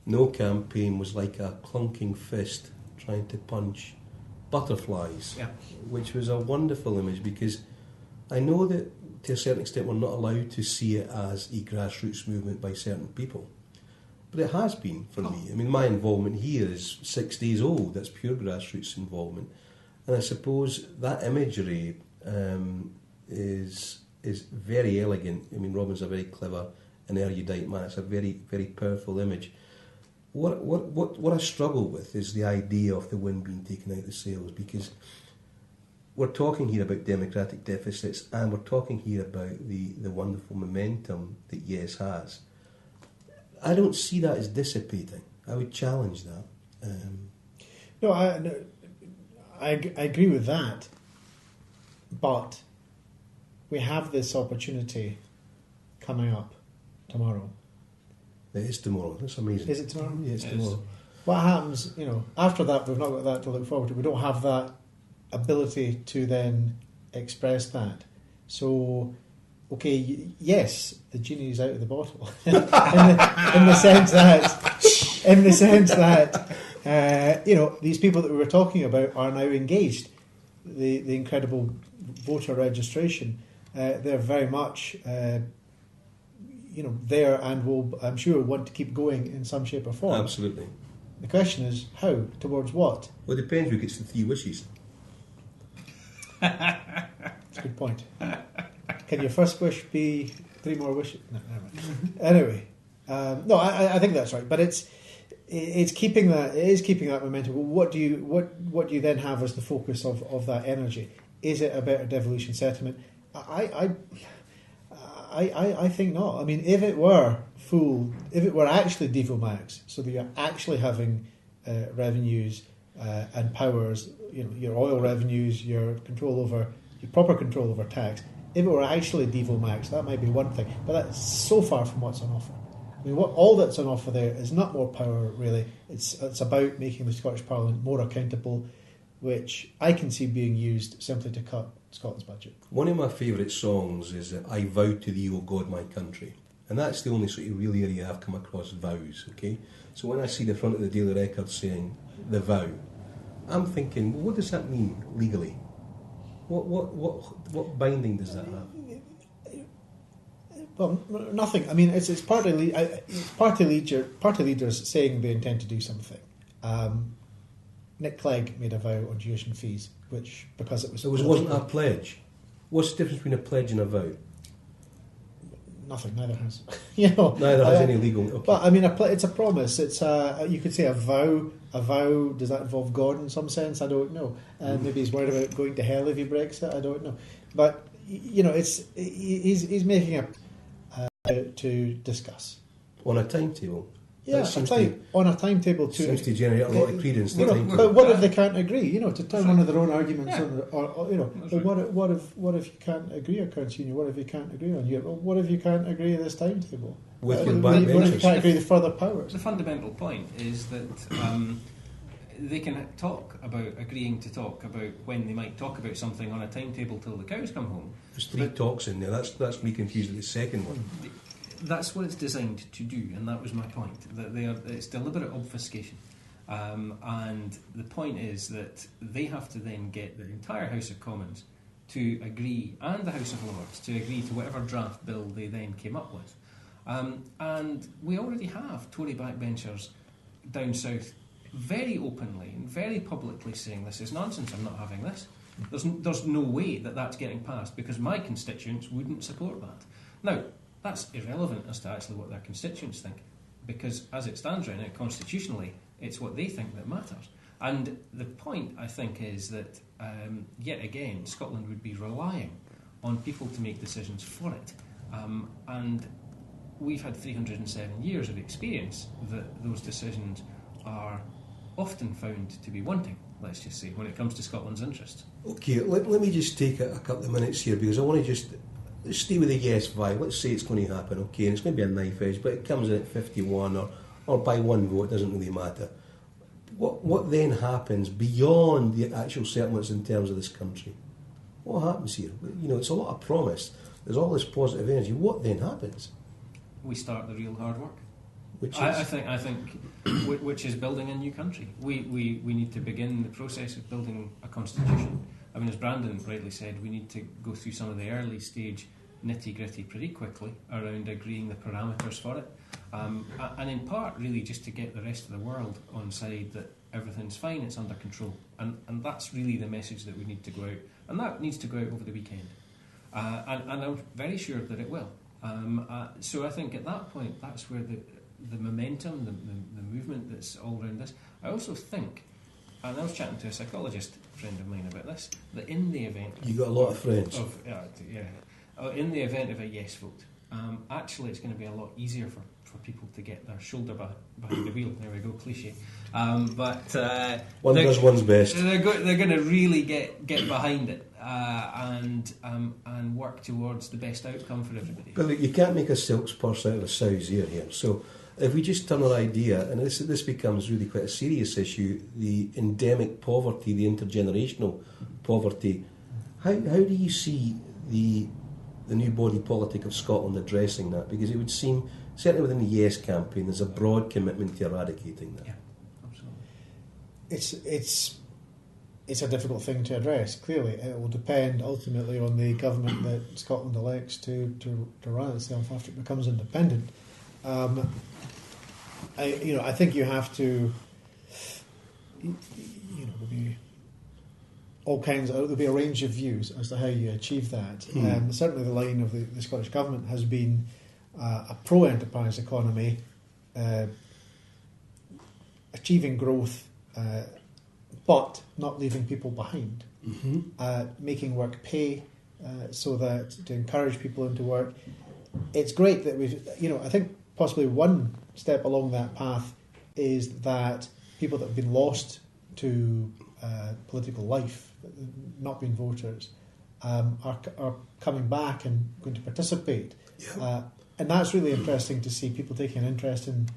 No campaign was like a clunking fist trying to punch butterflies, which was a wonderful image, because I know that to a certain extent we're not allowed to see it as a grassroots movement by certain people, but it has been for me. I mean, my involvement here is 6 days old. That's pure grassroots involvement, and I suppose that imagery is very elegant. I mean, Robin's a very clever and erudite man. It's a very, very powerful image. What I struggle with is the idea of the wind being taken out of the sails, because we're talking here about democratic deficits, and we're talking here about the wonderful momentum that Yes has. I don't see that as dissipating. I would challenge that. No, I agree with that, but we have this opportunity coming up tomorrow. It is tomorrow. That's amazing. Is it tomorrow? Yeah, it's tomorrow. What happens, after that, we've not got that to look forward to. We don't have that ability to then express that. So, okay, yes, the genie is out of the bottle, in the sense that, these people that we were talking about are now engaged. The incredible voter registration, they're very much, there, and will, I'm sure, want to keep going in some shape or form. Absolutely. The question is, how? Towards what? Well, it depends who gets the 3 wishes. That's a good point. Can your first wish be 3 more wishes? No, never mind. Anyway, I think that's right. But it's keeping that. It is keeping that momentum. What do you then have as the focus of that energy? Is it a better devolution settlement? I think not. I mean, if it were actually devolumax, so that you're actually having revenues and powers, your oil revenues, your proper control over tax. If it were actually devolumax, that might be one thing, but that's so far from what's on offer. I mean, all that's on offer there is not more power, really. It's about making the Scottish Parliament more accountable, which I can see being used simply to cut Scotland's budget. One of my favourite songs is I Vow to Thee, O God, My Country. And that's the only sort of real area I've come across vows, okay? So when I see the front of the Daily Record saying the vow, I'm thinking, well, what does that mean legally? What binding does that have? Well, nothing. I mean, it's party leaders saying they intend to do something. Nick Clegg made a vow on tuition fees, which, because it wasn't a pledge. What's the difference between a pledge and a vow? Nothing, neither has. You know, Neither has any legal. Okay. But I mean, it's a promise. It's you could say a vow. A vow, does that involve God in some sense? I don't know. Maybe he's worried about going to hell if he breaks it. I don't know. But you know, he's making a to discuss On a timetable. Yeah, on a timetable to seems to generate a lot of credence. But what if they can't agree? You know, to turn one of their own arguments, Yeah. or you know, but what if you can't agree or continue? What if you can't agree on Europe? Well, what if you can't agree on this timetable? With your What if you backbenchers. can't agree the further powers? The fundamental point is that they can agreeing to talk about when they might talk about something on a timetable till the cows come home. There's three talks in there. That's me confused with the second one. That's what it's designed to do, and that was my point. That it's deliberate obfuscation, and the point is that they have to then get the entire House of Commons to agree, and the House of Lords to agree to whatever draft bill they then came up with. And we already have Tory backbenchers down south very openly and very publicly saying this is nonsense, I'm not having this. There's no way that that's getting passed because my constituents wouldn't support that. Now, that's irrelevant as to actually what their constituents think, because as it stands right now, constitutionally, it's what they think that matters. And the point, I think, is that, yet again, Scotland would be relying on people to make decisions for it. And we've had 307 years of experience that those decisions are often found to be wanting, let's just say, when it comes to Scotland's interests. Okay, let me just take a couple of minutes here because I want to just stay with the yes vibe. Let's say it's going to happen, okay, and it's going to be a knife edge, but it comes in at 51 or by one vote, it doesn't really matter. What then happens beyond the actual settlements in terms of this country? What happens here? You know, it's a lot of promise. There's all this positive energy. What then happens? We start the real hard work. Which is? I think which is building a new country. We need to begin the process of building a constitution. I mean, as Brandon rightly said, we need to go through some of the early stage nitty-gritty pretty quickly around agreeing the parameters for it. And in part, really, just to get the rest of the world on side that everything's fine, it's under control. And that's really the message that we need to go out. And that needs to go out over the weekend. And I'm very sure that it will. So I think at that point, that's where the momentum, the movement that's all around this. I also think, and I was chatting to a psychologist friend of mine about this, that in the event... You got a lot of friends. In the event of a yes vote, actually it's going to be a lot easier for people to get their shoulder behind the wheel. There we go, cliche. But one does one's best. They're going to really get behind it and work towards the best outcome for everybody. But look, you can't make a silk's purse out of a sow's ear here. So if we just turn our idea, and this becomes really quite a serious issue, the endemic poverty, the intergenerational poverty, how do you see the new body politic of Scotland addressing that? Because it would seem, certainly within the Yes campaign, there's a broad commitment to eradicating that. Yeah, absolutely. It's a difficult thing to address. Clearly, it will depend ultimately on the government that Scotland elects to run itself after it becomes independent. I think you have to. There'll be all kinds. There'll be a range of views as to how you achieve that. Certainly, the line of the Scottish government has been a pro-enterprise economy, achieving growth. But not leaving people behind, making work pay, so that to encourage people into work. It's great that I think possibly one step along that path is that people that have been lost to political life, not been voters, are coming back and going to participate. Yeah. And that's really interesting to see people taking an interest in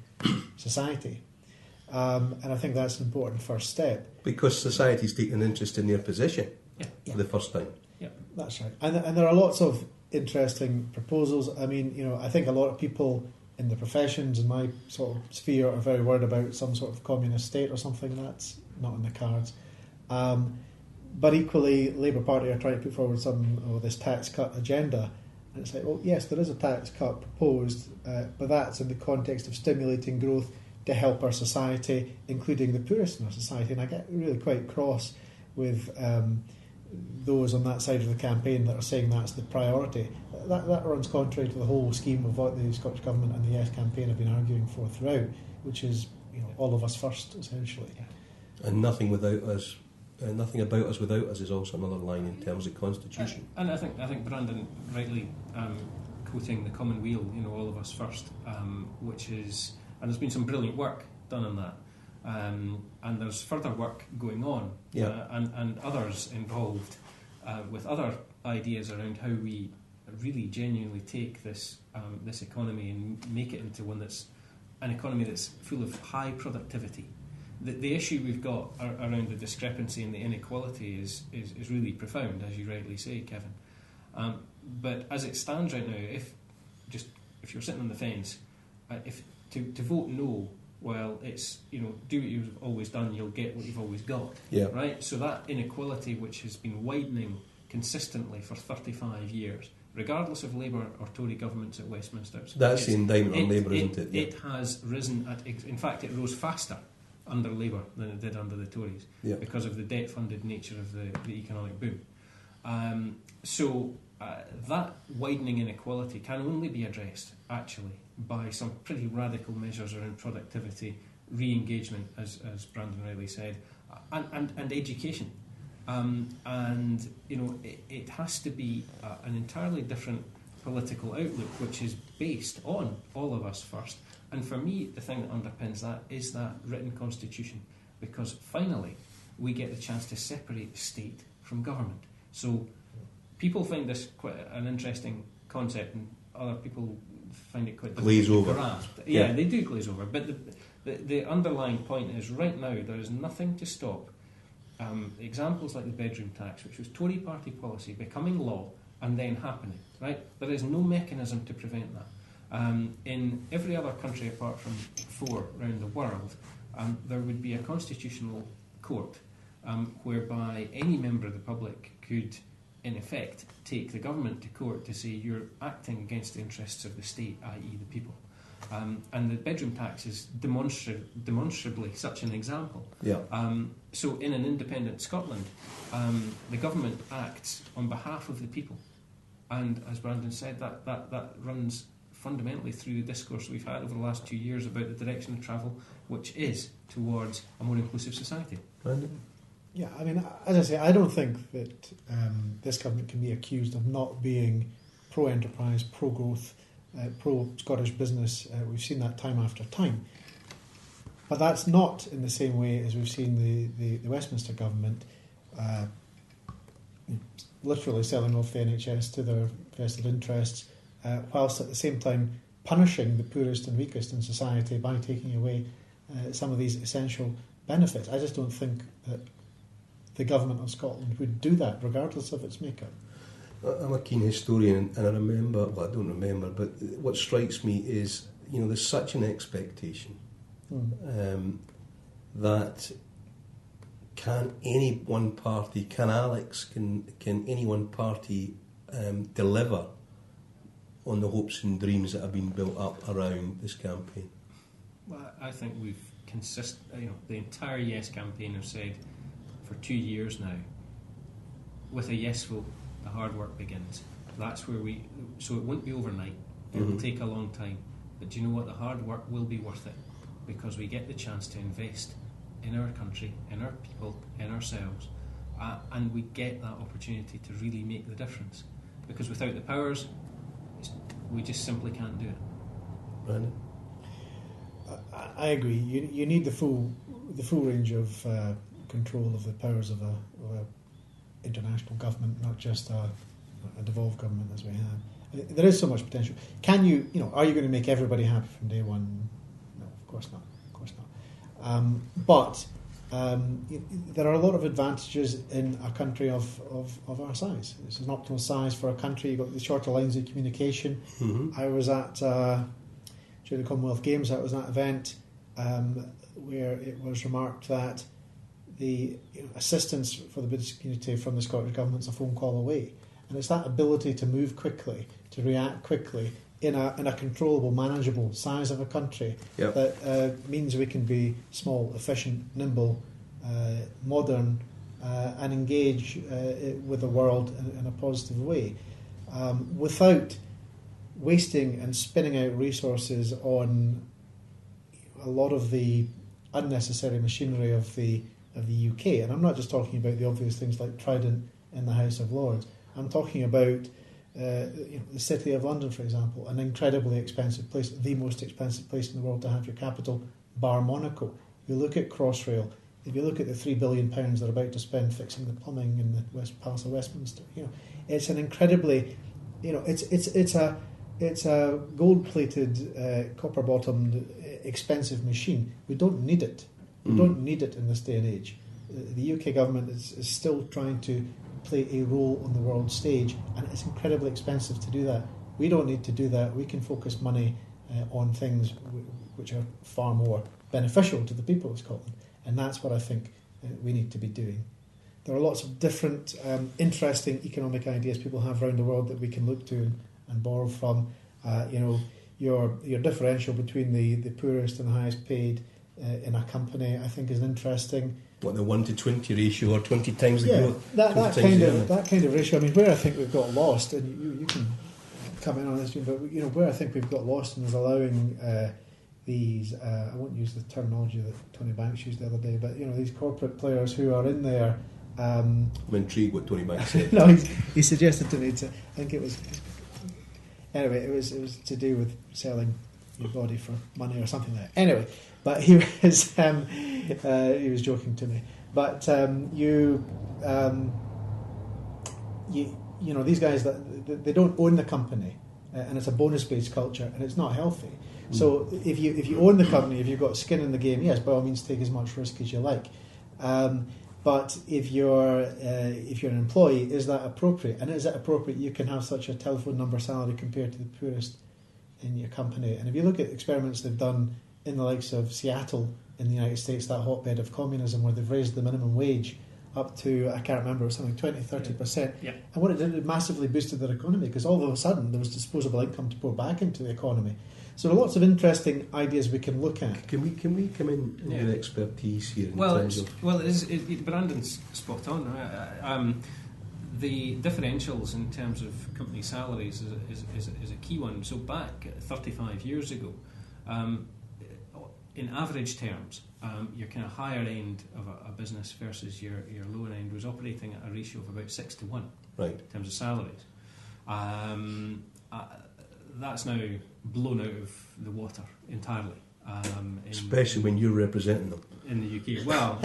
society. And I think that's an important first step. Because society's taking an interest in their position for the first time. Yeah, that's right. And there are lots of interesting proposals. I mean, I think a lot of people in the professions in my sort of sphere are very worried about some sort of communist state or something. That's not in the cards. But equally, Labour Party are trying to put forward this tax cut agenda. And it's like, well, yes, there is a tax cut proposed, but that's in the context of stimulating growth to help our society, including the poorest in our society. And I get really quite cross with those on that side of the campaign that are saying that's the priority. That runs contrary to the whole scheme of what the Scottish Government and the Yes campaign have been arguing for throughout, which is all of us first, essentially. And nothing without us, nothing about us without us is also another line in terms of constitution. And I think Brandon rightly quoting the common weal, all of us first, which is, and there's been some brilliant work done on that. And there's further work going on, and others involved with other ideas around how we really genuinely take this economy and make it into one that's an economy that's full of high productivity. The issue we've got around the discrepancy and the inequality is really profound, as you rightly say, Kevin. But as it stands right now, if you're sitting on the fence, if to vote no, well, it's do what you've always done, you'll get what you've always got. Yeah. Right. So that inequality, which has been widening consistently for 35 years, regardless of Labour or Tory governments at Westminster. That's the indictment on Labour, isn't it? Yeah. It has risen. In fact, it rose faster under Labour than it did under the Tories, because of the debt-funded nature of the economic boom. So that widening inequality can only be addressed, actually, by some pretty radical measures around productivity, re-engagement, as Brandon Riley said, and education. It has to be an entirely different political outlook, which is based on all of us first. And for me, the thing that underpins that is that written constitution, because finally we get the chance to separate state from government. So people find this quite an interesting concept, and other people find it quite difficult to grasp. Yeah, they do glaze over. But the underlying point is, right now there is nothing to stop examples like the bedroom tax, which was Tory party policy, becoming law and then happening. Right? There is no mechanism to prevent that. In every other country apart from 4 around the world, there would be a constitutional court whereby any member of the public could, in effect, take the government to court to say you're acting against the interests of the state, i.e. the people. And the bedroom tax is demonstrably such an example. Yeah. So in an independent Scotland, the government acts on behalf of the people. And as Brandon said, that runs fundamentally through the discourse we've had over the last 2 years about the direction of travel, which is towards a more inclusive society. Brandon? Yeah, I mean, as I say, I don't think that this government can be accused of not being pro-enterprise, pro-growth, pro-Scottish business. We've seen that time after time. But that's not in the same way as we've seen the Westminster government literally selling off the NHS to their vested interests, whilst at the same time punishing the poorest and weakest in society by taking away some of these essential benefits. I just don't think that the government of Scotland would do that, regardless of its makeup. I'm a keen historian, and I don't remember, but what strikes me is, there's such an expectation that can any one party deliver on the hopes and dreams that have been built up around this campaign? Well, I think we've the entire Yes campaign have said for 2 years now, with a yes vote, the hard work begins. That's where so it won't be overnight. It will take a long time. But do you know what? The hard work will be worth it, because we get the chance to invest in our country, in our people, in ourselves, and we get that opportunity to really make the difference. Because without the powers, we just simply can't do it. Brandon? I agree. You need the full range of control of the powers of a international government, not just a devolved government as we have. There is so much potential. Are you going to make everybody happy from day one? No, of course not. But there are a lot of advantages in a country of our size. It's an optimal size for a country. You've got the shorter lines of communication. Mm-hmm. I was at during the Commonwealth Games. I was at an event where it was remarked that the assistance for the business community from the Scottish Government's a phone call away. And it's that ability to move quickly, to react quickly in a controllable, manageable size of a country that means we can be small, efficient, nimble, modern, and engage with the world in a positive way, without wasting and spinning out resources on a lot of the unnecessary machinery of the UK. And I'm not just talking about the obvious things like Trident in the House of Lords. I'm talking about the City of London, for example, an incredibly expensive place, the most expensive place in the world to have your capital, bar Monaco. You look at Crossrail. If you look at the £3 billion they're about to spend fixing the plumbing in the Palace of Westminster, it's an incredibly, it's a gold-plated, copper-bottomed, expensive machine. We don't need it. We don't need it in this day and age. The UK government is still trying to play a role on the world stage, and it's incredibly expensive to do that. We don't need to do that. We can focus money on things which are far more beneficial to the people of Scotland, and that's what I think we need to be doing. There are lots of different interesting economic ideas people have around the world that we can look to and borrow from. Your differential between the poorest and the highest paid in a company, I think, is interesting. What, the 1 to 20 ratio, or 20 times the growth? That kind of ratio. I mean, where I think we've got lost, and you can come in on this, but where I think we've got lost is allowing these. I won't use the terminology that Tony Banks used the other day, but these corporate players who are in there. I'm intrigued what Tony Banks said. No, he suggested to me I think it was. Anyway, it was to do with selling your body for money or something like that. Anyway, but he was joking to me. But these guys, that they don't own the company, and it's a bonus-based culture, and it's not healthy. So if you own the company, if you've got skin in the game, yes, by all means, take as much risk as you like. But if you're an employee, is that appropriate? And is it appropriate you can have such a telephone number salary compared to the poorest in your company? And if you look at experiments they've done in the likes of Seattle in the United States, that hotbed of communism, where they've raised the minimum wage up to, I can't remember, something 20-30%. Yeah. And what it did, it massively boosted their economy, because all of a sudden there was disposable income to pour back into the economy. So there are lots of interesting ideas we can look at. Can we come in with expertise here? Brandon's spot on. The differentials in terms of company salaries is a key one. So back 35 years ago, in average terms, your kind of higher end of a business versus your lower end was operating at a ratio of about 6 to 1, right, in terms of salaries. That's now blown out of the water entirely. Especially when you're representing them in the UK. Well,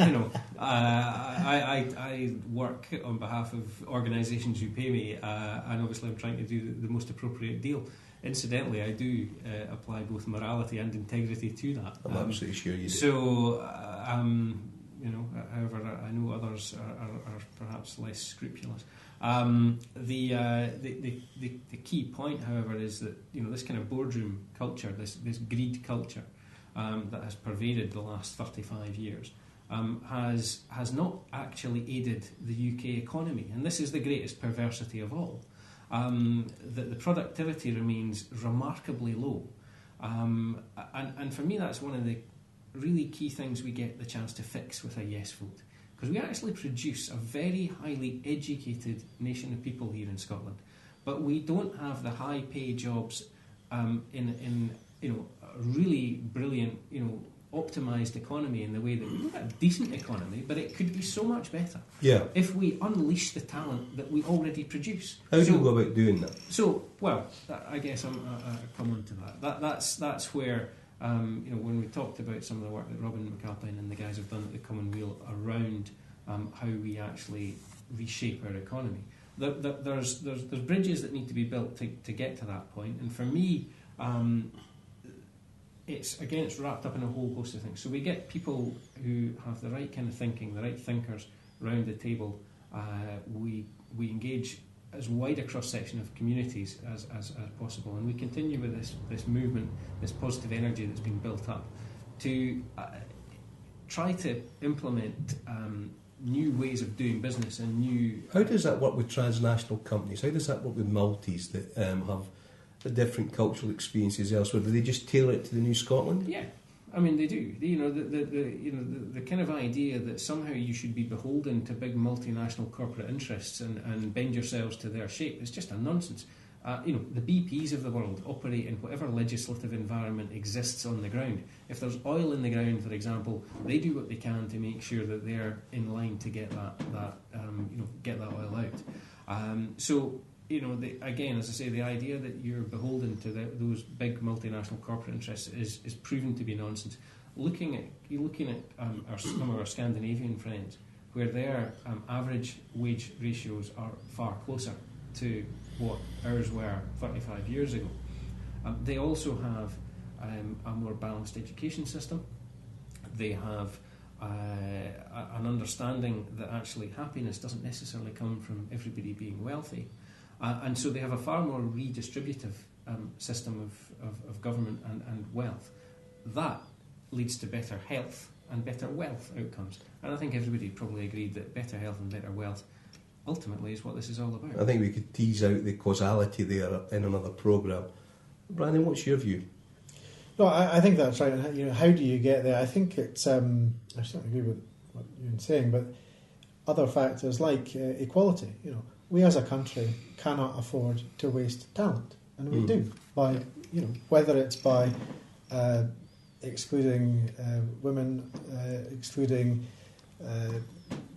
I work on behalf of organisations who pay me, and obviously I'm trying to do the most appropriate deal. Incidentally, I do apply both morality and integrity to that. I'm absolutely sure you do. So, however, I know others are perhaps less scrupulous. The key point, however, is that this kind of boardroom culture, this greed culture that has pervaded the last 35 years, has not actually aided the UK economy, and this is the greatest perversity of all. That the productivity remains remarkably low, and for me that's one of the really key things we get the chance to fix with a yes vote. Because we actually produce a very highly educated nation of people here in Scotland, but we don't have the high pay jobs in a really brilliant, optimised economy in the way that we've got a decent economy, but it could be so much better if we unleash the talent that we already produce. How do you go about doing that? So, I guess I come on to that. That's where. When we talked about some of the work that Robin McAlpine and the guys have done at the Commonweal around how we actually reshape our economy, there's bridges that need to be built to get to that point. And for me, it's wrapped up in a whole host of things. So we get people who have the right kind of thinking, the right thinkers around the table. We engage as wide a cross-section of communities as possible, and we continue with this movement, this positive energy that's been built up to try to implement new ways of doing business and new... How does that work with transnational companies? How does that work with multis that have the different cultural experiences elsewhere? Do they just tailor it to the new Scotland? Yeah. I mean, they do. The kind of idea that somehow you should be beholden to big multinational corporate interests and bend yourselves to their shape is just a nonsense. The BPs of the world operate in whatever legislative environment exists on the ground. If there's oil in the ground, for example, they do what they can to make sure that they're in line to get that oil out. Again, as I say, the idea that you're beholden to those big multinational corporate interests is proven to be nonsense. Looking at some of our Scandinavian friends, where their average wage ratios are far closer to what ours were 35 years ago. They also have a more balanced education system. They have an understanding that actually happiness doesn't necessarily come from everybody being wealthy. And so they have a far more redistributive system of government and wealth. That leads to better health and better wealth outcomes. And I think everybody probably agreed that better health and better wealth ultimately is what this is all about. I think we could tease out the causality there in another programme. Brandon, what's your view? No, I think that's right. How do you get there? I think it's. I certainly agree with what you're saying, but other factors like equality. We as a country cannot afford to waste talent, and we do by whether it's by excluding women, excluding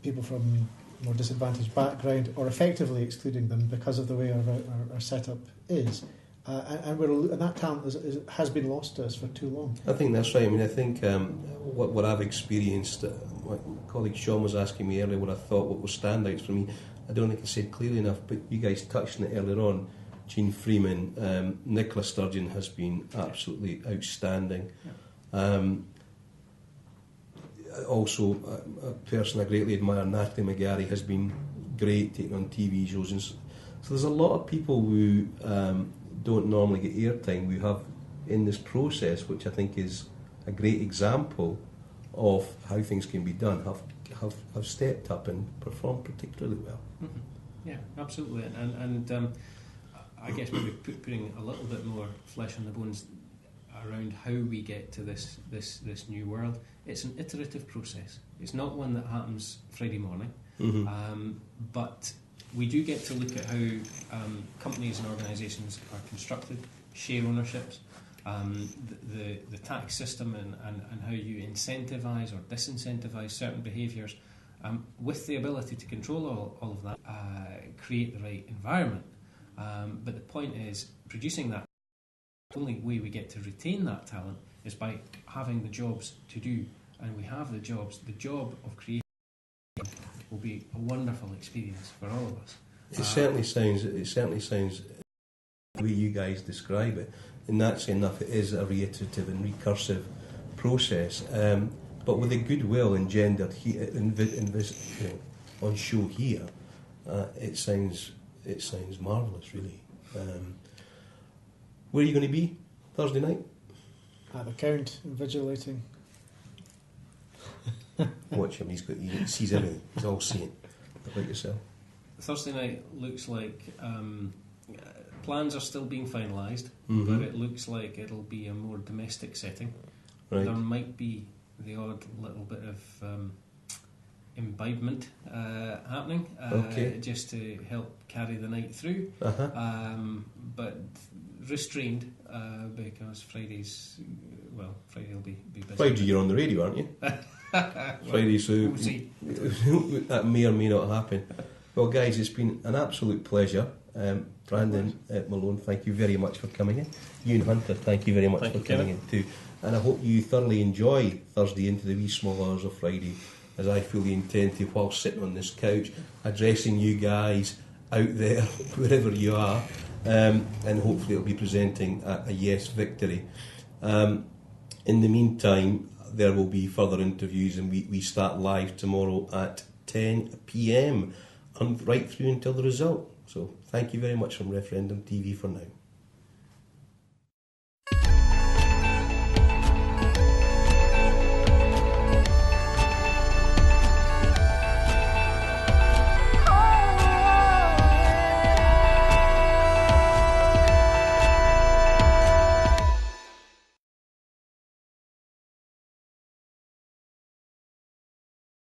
people from more disadvantaged background, or effectively excluding them because of the way our setup is. And that talent has been lost to us for too long. I think that's right. I mean, I think what I've experienced, my colleague Sean was asking me earlier what I thought what were standouts for me. I don't think I said clearly enough, but you guys touched on it earlier on. Gene Freeman, Nicola Sturgeon has been absolutely outstanding. Yeah. Also, a person I greatly admire, Natalie McGarry, has been great taking on TV shows. And so there's a lot of people who don't normally get airtime we have in this process, which I think is a great example of how things can be done, have stepped up and performed particularly well. Mm-hmm. Yeah, absolutely. And I guess maybe putting a little bit more flesh on the bones around how we get to this new world. It's an iterative process. It's not one that happens Friday morning, but we do get to look at how companies and organisations are constructed, share ownerships, the tax system and how you incentivise or disincentivise certain behaviours, with the ability to control all of that, create the right environment. But the point is, producing that, the only way we get to retain that talent is by having the jobs to do, and we have the jobs. The job of creating will be a wonderful experience for all of us. It certainly sounds the way you guys describe it, and that's enough. It is a reiterative and recursive process, but with the goodwill engendered here on show here, it sounds marvellous, really. Where are you going to be Thursday night? At the count, invigilating. Watch him, he sees everything, he's all seeing. How about yourself? Thursday night looks like plans are still being finalised, but it looks like it'll be a more domestic setting. Right. There might be the odd little bit of imbibement happening, just to help carry the night through, but restrained because Friday will be busy. Friday you're on the radio, aren't you? Friday, so we'll see. That may or may not happen. Well, guys, it's been an absolute pleasure. Brandon Malone, thank you very much for coming in. Ewan Hunter, thank you very much for coming in too. And I hope you thoroughly enjoy Thursday into the wee small hours of Friday, as I fully intend to, while sitting on this couch, addressing you guys out there, wherever you are, and hopefully it'll be presenting a yes victory. In the meantime, there will be further interviews, and we start live tomorrow at 10 p.m. and right through until the result. So thank you very much from Referendum TV for now.